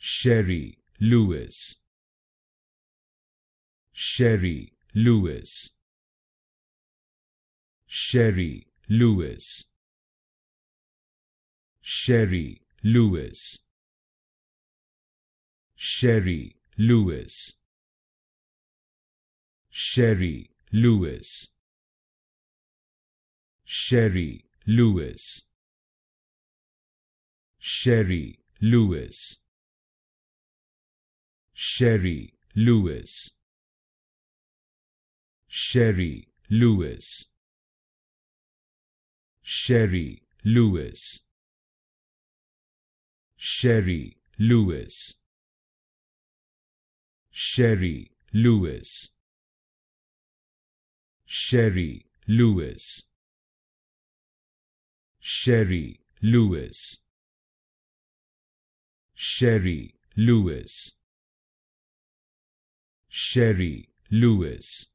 Shari Lewis. Shari Lewis. Shari Lewis. Shari Lewis. Shari Lewis. Shari Lewis. Shari Lewis. Shari Lewis. Shari Lewis. Shari Lewis. Shari Lewis. Shari Lewis. Shari Lewis. Shari Lewis. Shari Lewis. Shari Lewis. Shari Lewis.